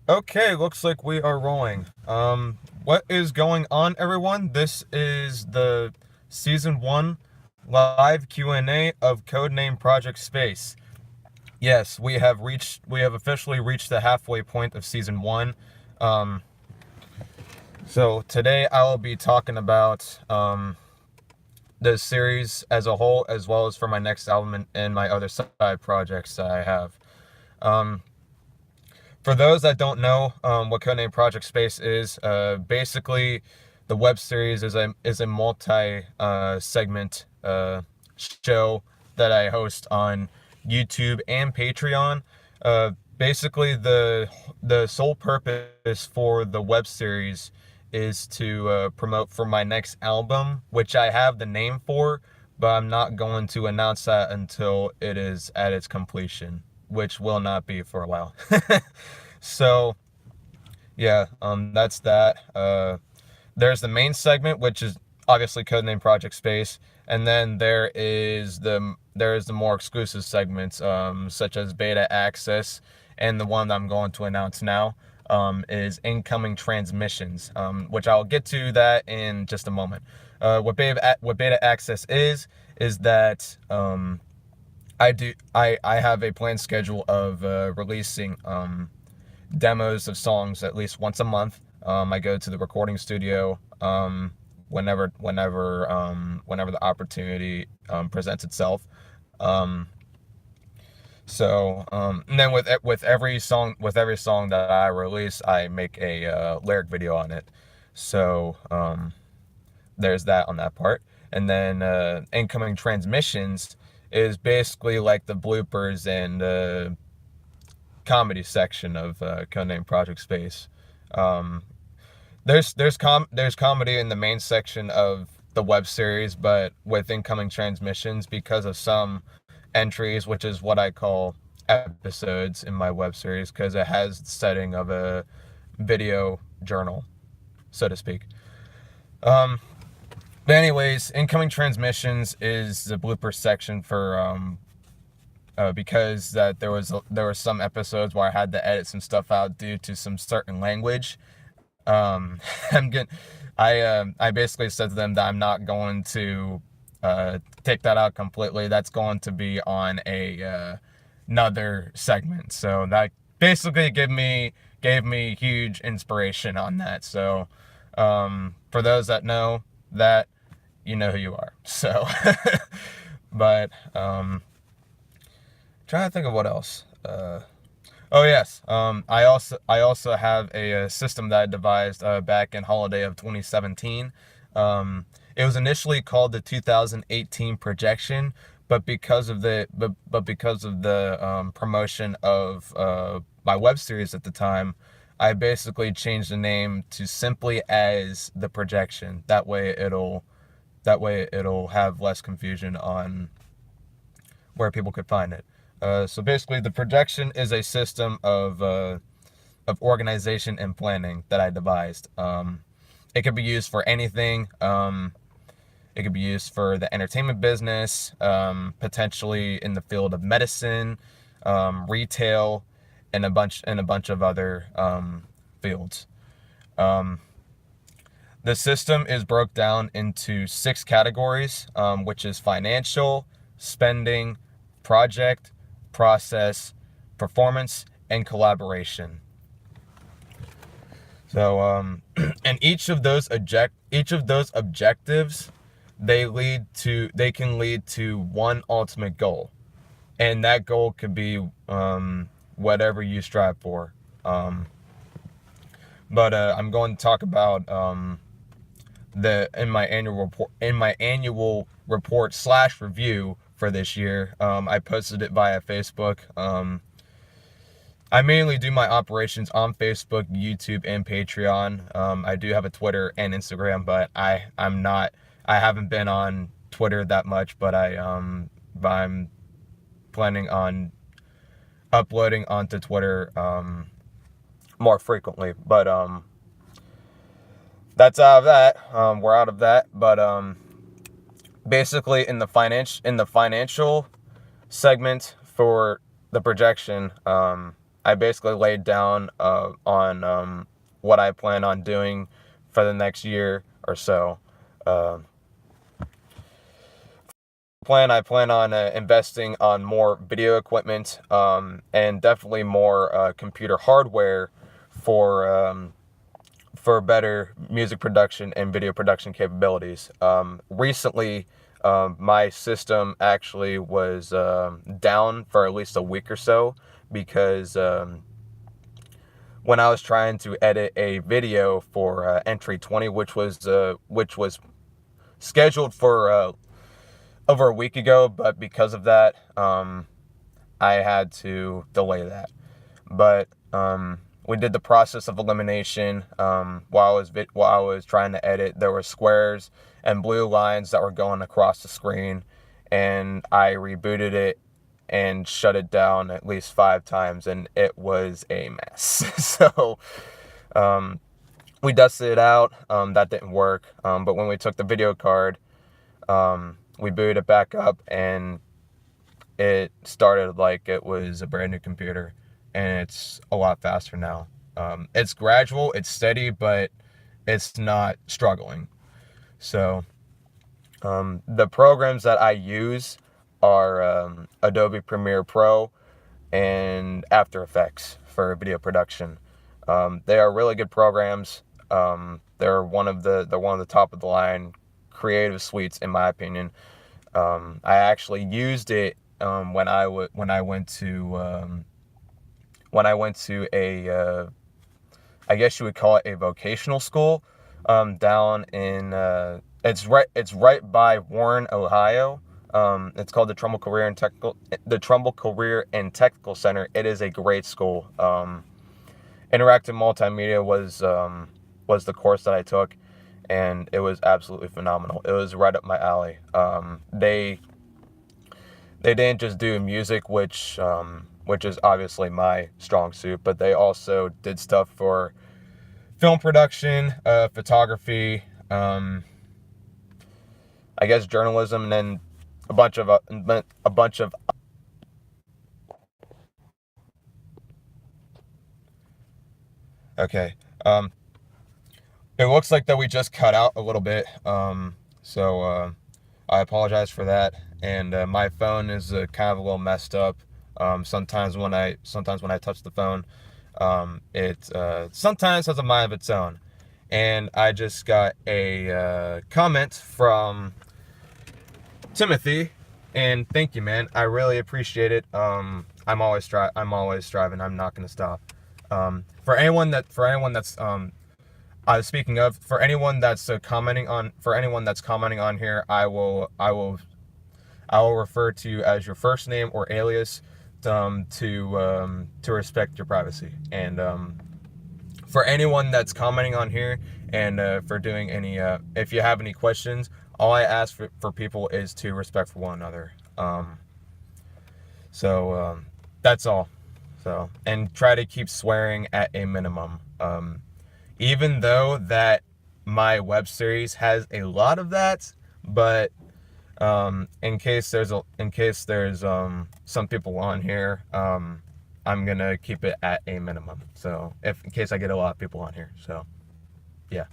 Okay, looks like we are rolling. What is going on, everyone? This is the season 1 live Q&A of Codename Project Space. Yes, we have officially reached the halfway point of season 1. Um, so today I will be talking about the series as a whole, as well as for my next album and my other side projects that I have. Um, For those that don't know what Codename Project Space is, basically the web series is a multi segment show that I host on YouTube and Patreon. Basically, the sole purpose for the web series is to promote for my next album, which I have the name for, but I'm not going to announce that until it is at its completion, which will not be for a while. So yeah, that's that. There's the main segment, which is obviously Codename Project Space, and then there is the more exclusive segments, such as beta access, and the one that I'm going to announce now, is incoming transmissions, which I'll get to that in just a moment. What beta access is that I have a planned schedule of releasing demos of songs at least once a month. I go to the recording studio whenever the opportunity presents itself. Um, and then with every song that I release, I make a lyric video on it. So there's that on that part. And then incoming transmissions is basically like the bloopers and comedy section of Codename Project Space. Um, there's comedy in the main section of the web series, but with incoming transmissions, because of some entries, which is what I call episodes in my web series, because it has the setting of a video journal, so to speak. Um, but anyways, incoming transmissions is the blooper section for because that there were some episodes where I had to edit some stuff out due to some certain language. I'm good. I basically said to them that I'm not going to take that out completely. That's going to be on another segment. So that basically gave me huge inspiration on that. So for those that know that, you know who you are. So, but trying to think of what else. Oh yes. I also have a system that I devised back in holiday of 2017. It was initially called the 2018 projection, but because of the promotion of my web series at the time, I basically changed the name to simply as the projection. That way it'll have less confusion on where people could find it. So basically, the projection is a system of organization and planning that I devised. It could be used for anything. It could be used for the entertainment business, potentially in the field of medicine, retail, and a bunch of other fields. Um, the system is broke down into 6 categories, which is financial, spending, project, process, performance, and collaboration. So, and each of those objectives, they can lead to one ultimate goal, and that goal could be whatever you strive for. Um, but I'm going to talk about the in my annual report slash review for this year. I posted it via Facebook. I mainly do my operations on Facebook, YouTube, and Patreon. I do have a Twitter and Instagram, but I haven't been on Twitter that much, but I'm planning on uploading onto Twitter more frequently. But that's out of that. We're out of that. But basically, in the financial segment for the projection, I basically laid down on what I plan on doing for the next year or so. Uh, I plan on investing on more video equipment, and definitely more computer hardware for better music production and video production capabilities. Recently, my system actually was down for at least a week or so because when I was trying to edit a video for entry 20, which was scheduled for over a week ago, but because of that, I had to delay that. But we did the process of elimination. While I was trying to edit, there were squares and blue lines that were going across the screen, and I rebooted it and shut it down at least 5 times, and it was a mess. So we dusted it out. That didn't work. But when we took the video card, we booted it back up, and it started like it was a brand new computer, and it's a lot faster now. It's gradual, it's steady, but it's not struggling. So the programs that I use are Adobe Premiere Pro and After Effects for video production. They are really good programs. They're one of the top of the line creative suites, in my opinion. I actually used it when I went to a I guess you would call it a vocational school down in it's right by Warren, Ohio. It's called the Trumbull Career and Technical Center. It is a great school. Interactive multimedia was the course that I took, and it was absolutely phenomenal. It was right up my alley. They didn't just do music, which is obviously my strong suit, but they also did stuff for film production, photography, I guess journalism, and then a bunch of okay. It looks like that we just cut out a little bit. So I apologize for that. And my phone is kind of a little messed up. Sometimes when I touch the phone, it sometimes has a mind of its own. And I just got a comment from Timothy, and thank you, man. I really appreciate it. I'm always striving. I'm not gonna stop. For anyone that's speaking of, for anyone that's commenting on here, I will refer to you as your first name or alias, to respect your privacy. And for anyone that's commenting on here, and for doing any if you have any questions, all I ask for people is to respect for one another. So that's all. So, and try to keep swearing at a minimum. Even though that my web series has a lot of that, but in case there's some people on here, I'm gonna keep it at a minimum. So in case I get a lot of people on here. So yeah,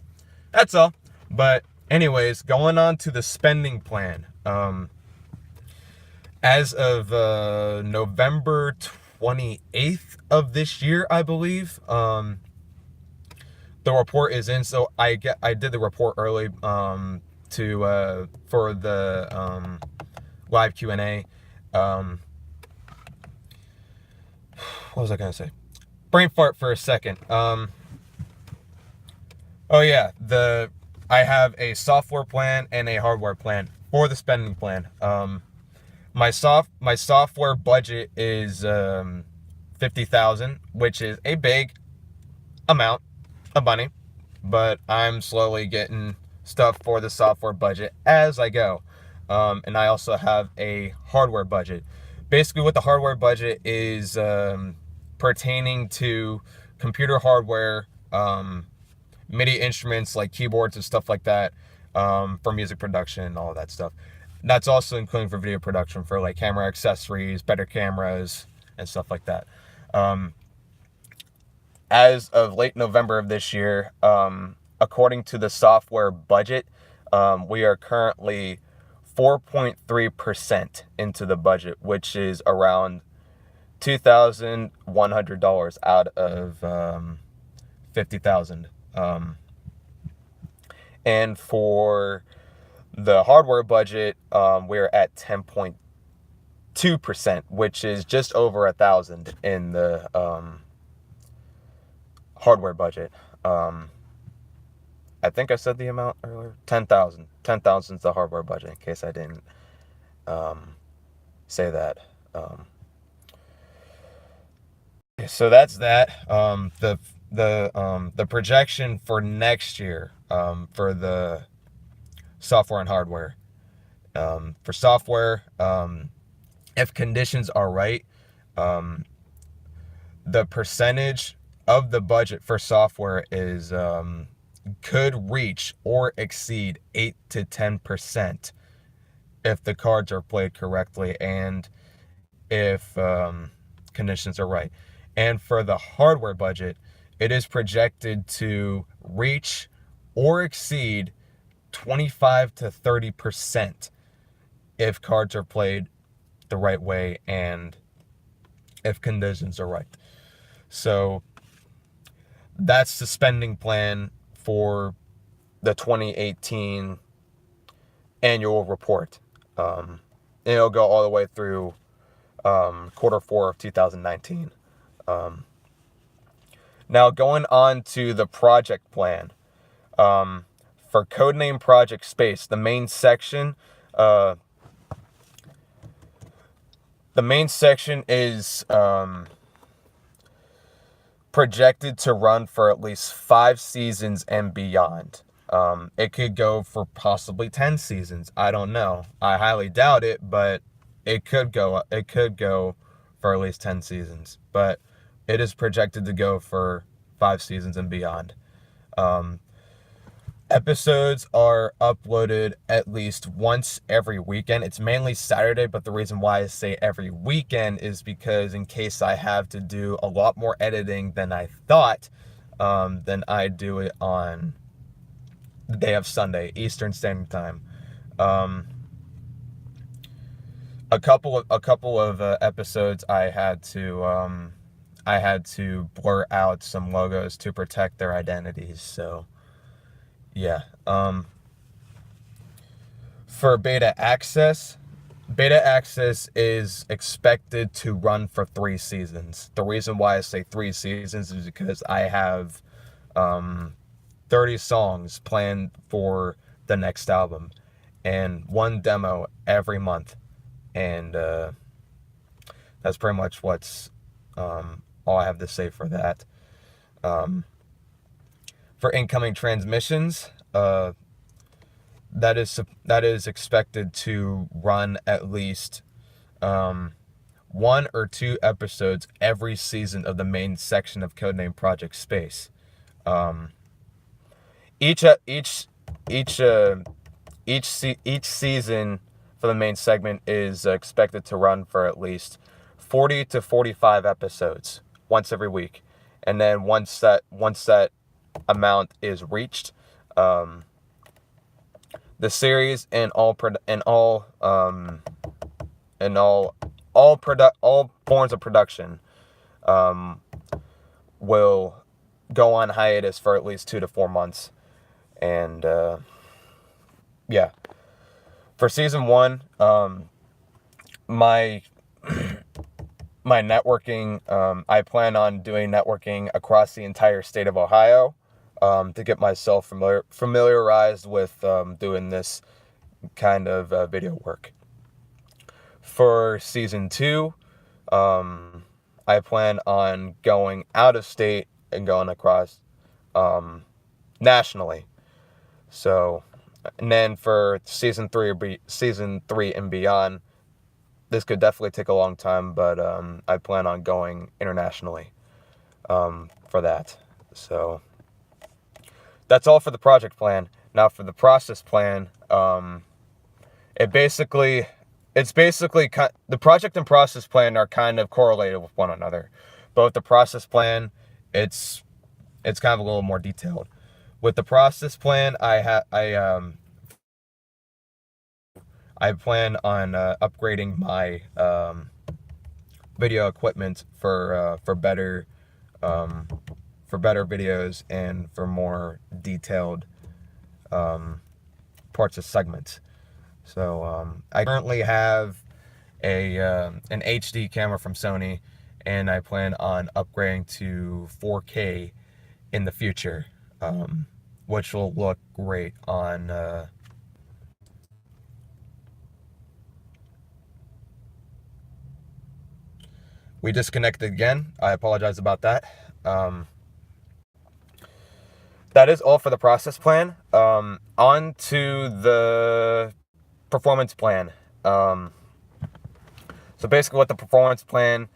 that's all. But anyways, going on to the spending plan. As of November 28th of this year, I believe, the report is in. So I did the report early for the live Q&A. What was I gonna say? Brain fart for a second. Oh yeah, I have a software plan and a hardware plan for the spending plan. My software budget is $50,000, which is a big amount of money, but I'm slowly getting stuff for the software budget as I go. And I also have a hardware budget. Basically, what the hardware budget is pertaining to computer hardware, MIDI instruments like keyboards and stuff like that, for music production and all of that stuff. That's also including for video production, for like camera accessories, better cameras, and stuff like that. as of late November of this year, according to the software budget, we are currently 4.3% into the budget, which is around $2,100 out of 50,000. And for the hardware budget, we're at 10.2%, which is just over 1,000 in the hardware budget. I think I said the amount earlier. 10,000. 10,000 is the hardware budget, in case I didn't say that. So that's that. The projection for next year, for the software and hardware. For software, if conditions are right, the percentage of the budget for software is could reach or exceed 8 to 10% if the cards are played correctly and if conditions are right. And for the hardware budget, it is projected to reach or exceed 25 to 30% if cards are played the right way and if conditions are right. So that's the spending plan for the 2018 annual report. And it'll go all the way through quarter 4 of 2019. Now going on to the project plan. For Codename Project Space, the main section is projected to run for at least 5 seasons and beyond. It could go for possibly 10 seasons. I don't know. I highly doubt it, but it could go for at least 10 seasons. But it is projected to go for 5 seasons and beyond. Episodes are uploaded at least once every weekend. It's mainly Saturday, but the reason why I say every weekend is because in case I have to do a lot more editing than I thought, then I do it on the day of Sunday, Eastern Standard Time. A couple of episodes I had to blur out some logos to protect their identities. So yeah. For beta access is expected to run for 3 seasons. The reason why I say 3 seasons is because I have 30 songs planned for the next album and 1 demo every month. And that's pretty much what's all I have to say for that. For incoming transmissions, that is expected to run at least 1 or 2 episodes every season of the main section of Codename Project Space. Each season for the main segment is expected to run for at least 40 to 45 episodes once every week, and then once that amount is reached, the series and all forms of production will go on hiatus for at least 2 to 4 months. And yeah, for season 1, my networking, I plan on doing networking across the entire state of Ohio, to get myself familiarized with doing this kind of video work. For season 2, I plan on going out of state and going across nationally. So, and then for season 3 and beyond, this could definitely take a long time, but I plan on going internationally for that. So that's all for the project plan. Now for the process plan, it's basically the project and process plan are kind of correlated with one another. Both the process plan it's kind of a little more detailed. With the process plan, I plan on upgrading my video equipment um, for better videos and for more detailed parts of segments. So I currently have an HD camera from Sony, and I plan on upgrading to 4K in the future, which will look great on. We disconnected again. I apologize about that. That is all for the process plan. On to the performance plan. So basically, what the performance plan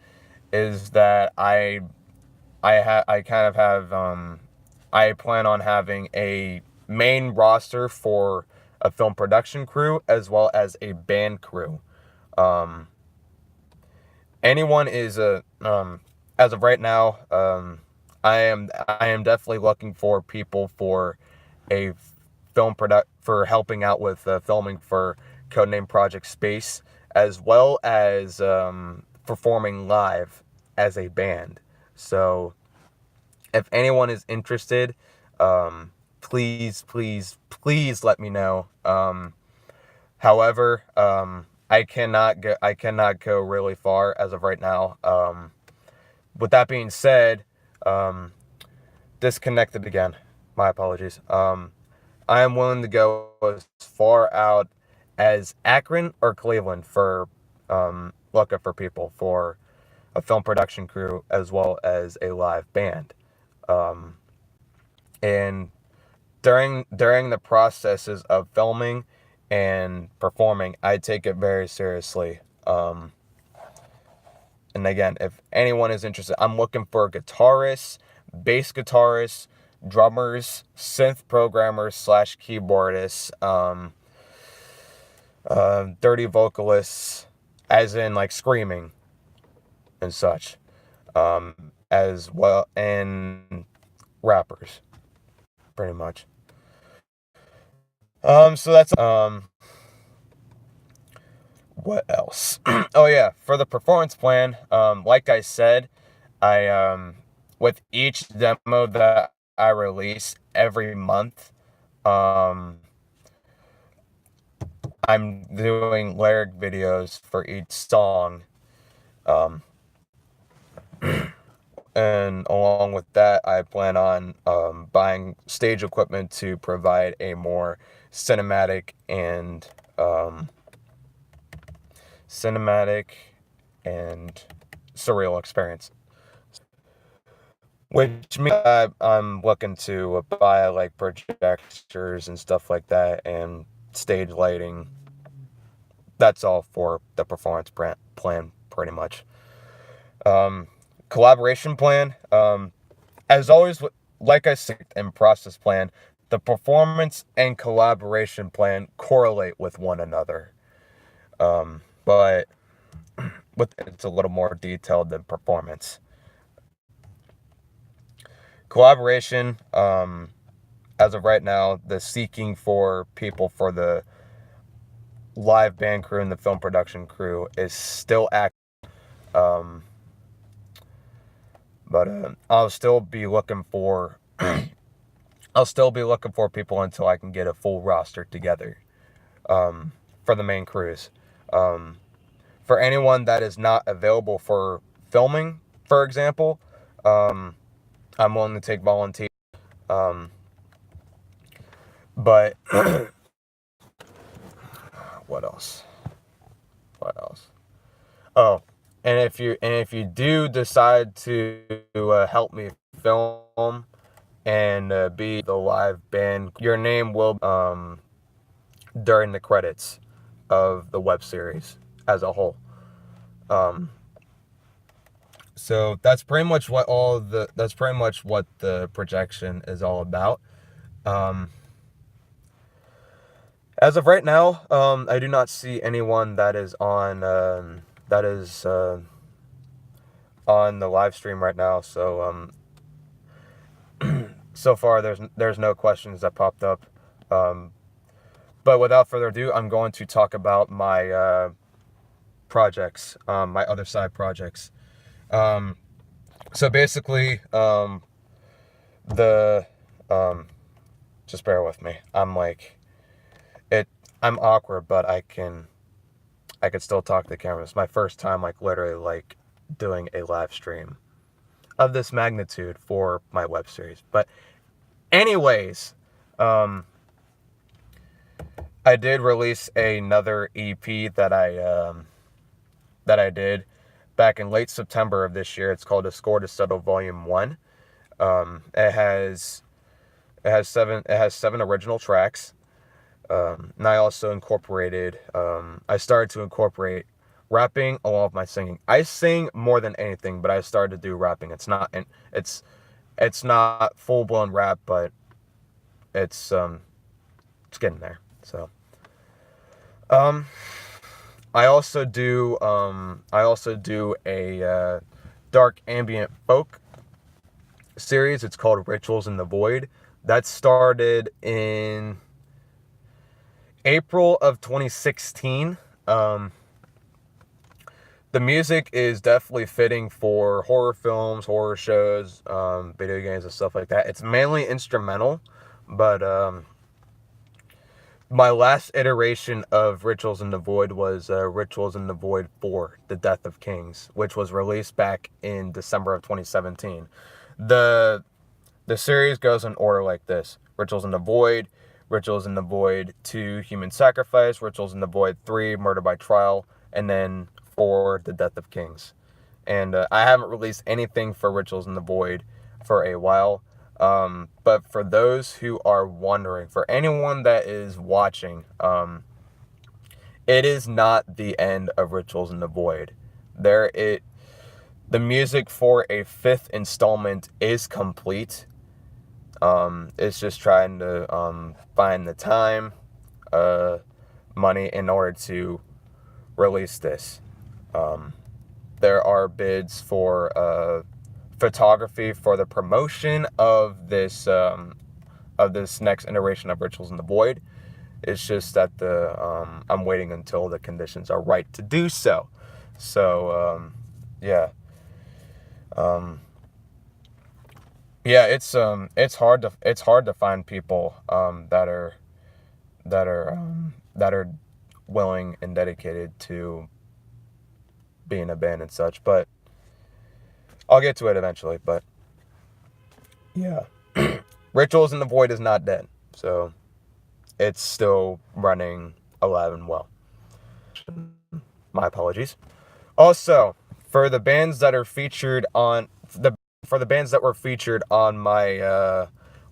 is that I kind of have I plan on having a main roster for a film production crew as well as a band crew. Um, anyone is a as of right now, I am definitely looking for people for a for helping out with filming for Codename Project Space, as well as performing live as a band. So if anyone is interested, please let me know. However, I cannot go really far as of right now. With that being said, um, disconnected again. My apologies. I am willing to go as far out as Akron or Cleveland for looking for people for a film production crew as well as a live band. Um, and during the processes of filming and performing, I take it very seriously. And again, if anyone is interested, I'm looking for guitarists, bass guitarists, drummers, synth programmers slash keyboardists, dirty vocalists, as in like screaming and such, as well, and rappers, pretty much. So that's what else? Oh yeah, for the performance plan, like I said, I with each demo that I release every month, um, I'm doing lyric videos for each song, um, and along with that, I plan on buying stage equipment to provide a more cinematic and um, cinematic and surreal experience. Which means I'm looking to buy like projectors and stuff like that and stage lighting. That's all for the performance plan, pretty much. Um, Collaboration plan. As always, like I said in process plan, the performance and collaboration plan correlate with one another. But it's a little more detailed than performance. Collaboration, as of right now, the seeking for people for the live band crew and the film production crew is still active. Um, but I'll still be looking for people until I can get a full roster together for the main crews. For anyone that is not available for filming, for example, I'm willing to take volunteers. But what else? What else? Oh, and if you do decide to help me film and be the live band, your name will during the credits of the web series as a whole. So that's pretty much what the projection is all about. As of right now, I do not see anyone that is on the live stream right now. So So far, there's no questions that popped up. Um, but without further ado, I'm going to talk about my projects, my other side projects. Um, so basically, the just bear with me. I'm like it. I'm awkward, but I could still talk to the camera. It's my first time, like literally, like doing a live stream of this magnitude for my web series. But anyways, um, I did release another EP that I did back in late September of this year. It's called A Score to Settle Volume 1. It has seven original tracks. And I also incorporated, I started to incorporate rapping along with my singing. I sing more than anything, but I started to do rapping. It's not full blown rap, but it's getting there. So, um, I also do a dark ambient folk series. It's called Rituals in the Void. That started in April of 2016. The music is definitely fitting for horror films, horror shows, video games, and stuff like that. It's mainly instrumental, but my last iteration of Rituals in the Void was Rituals in the Void 4, The Death of Kings, which was released back in December of 2017. The series goes in order like this: Rituals in the Void, Rituals in the Void 2, Human Sacrifice, Rituals in the Void 3, Murder by Trial, and then 4, The Death of Kings. And I haven't released anything for Rituals in the Void for a while. But for those who are wondering, for anyone that is watching, it is not the end of Rituals in the Void. The music for a 5th installment is complete. It's just trying to find the time, money in order to release this. There are bids for photography for the promotion of this next iteration of Rituals in the Void. It's just that I'm waiting until the conditions are right to do so. So yeah. Yeah, it's hard to find people that are willing and dedicated to being a band and such, but I'll get to it eventually. But yeah, Rituals in the Void is not dead, so it's still running alive and well. My apologies. Also, for the bands that are featured on for the bands that were featured on my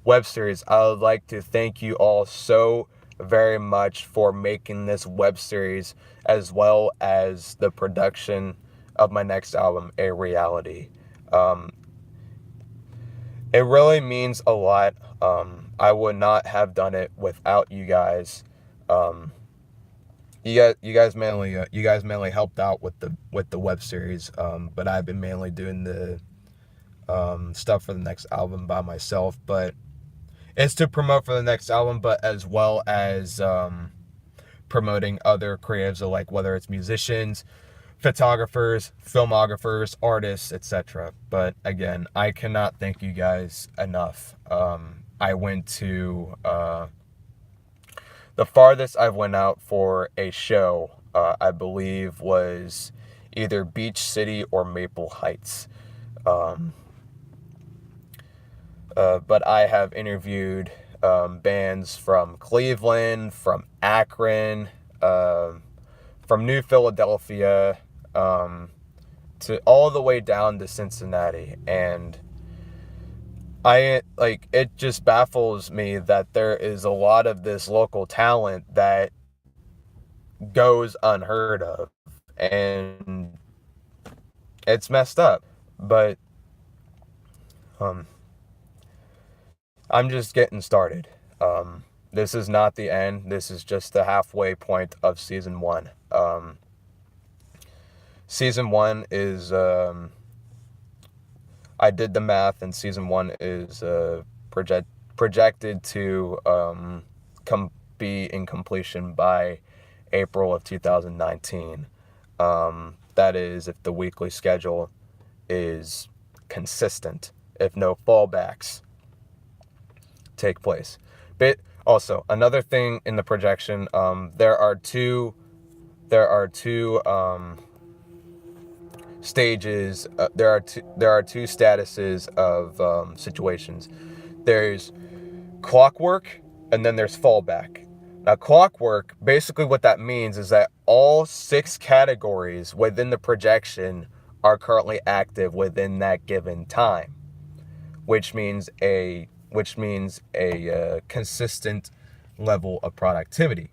web series, I would like to thank you all so very much for making this web series, as well as the production of my next album, a reality. It really means a lot. I would not have done it without you guys. You guys mainly helped out with the web series, but I've been mainly doing the stuff for the next album by myself. But it's to promote for the next album, but as well as promoting other creatives, like whether it's musicians, photographers, filmographers, artists, etc. But again, I cannot thank you guys enough. I went to the farthest I've went out for a show, I believe, was either Beach City or Maple Heights. But I have interviewed bands from Cleveland, from Akron, from New Philadelphia, to all the way down to Cincinnati. And it just baffles me that there is a lot of this local talent that goes unheard of, and it's messed up. But I'm just getting started. This is not the end. This is just the halfway point of season 1. Season 1 is I did the math, and season 1 is projected to be in completion by April of 2019. That is if the weekly schedule is consistent, if no fallbacks take place. But also, another thing in the projection, there are two stages. There are two statuses of situations. There's clockwork, and then there's fallback. Now, clockwork, basically what that means is that all 6 categories within the projection are currently active within that given time, which means a consistent level of productivity.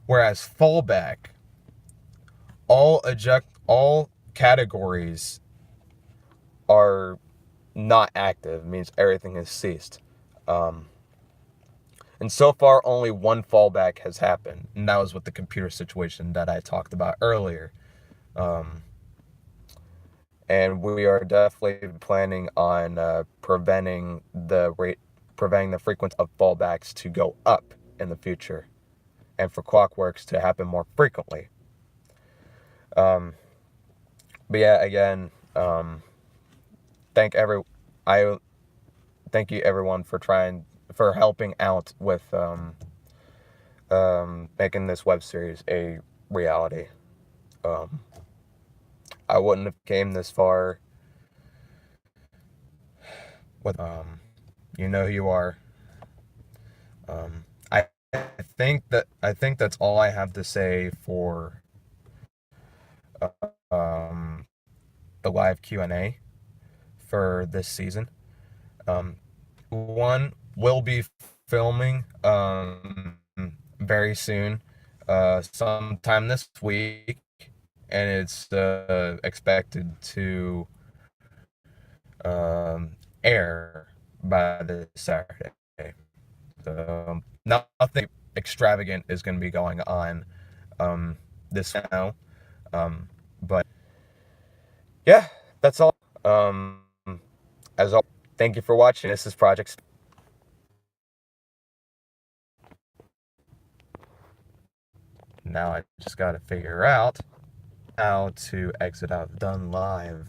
Whereas fallback, all categories are not active. It means everything has ceased. And so far, only one fallback has happened, and that was with the computer situation that I talked about earlier. And we are definitely planning on preventing the frequency of fallbacks to go up in the future, and for clockworks to happen more frequently. But yeah, again, I thank you everyone for helping out with making this web series a reality. I wouldn't have came this far with you know who you are. I think that's all I have to say for um, the live Q&A for this season. One will be filming very soon, sometime this week, and it's expected to air by this Saturday. So nothing extravagant is going to be going on this now, but yeah, that's all. As always, thank you for watching. This is Project. Now I just got to figure out how to exit out done live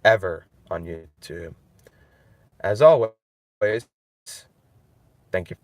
ever on YouTube. As always, thank you.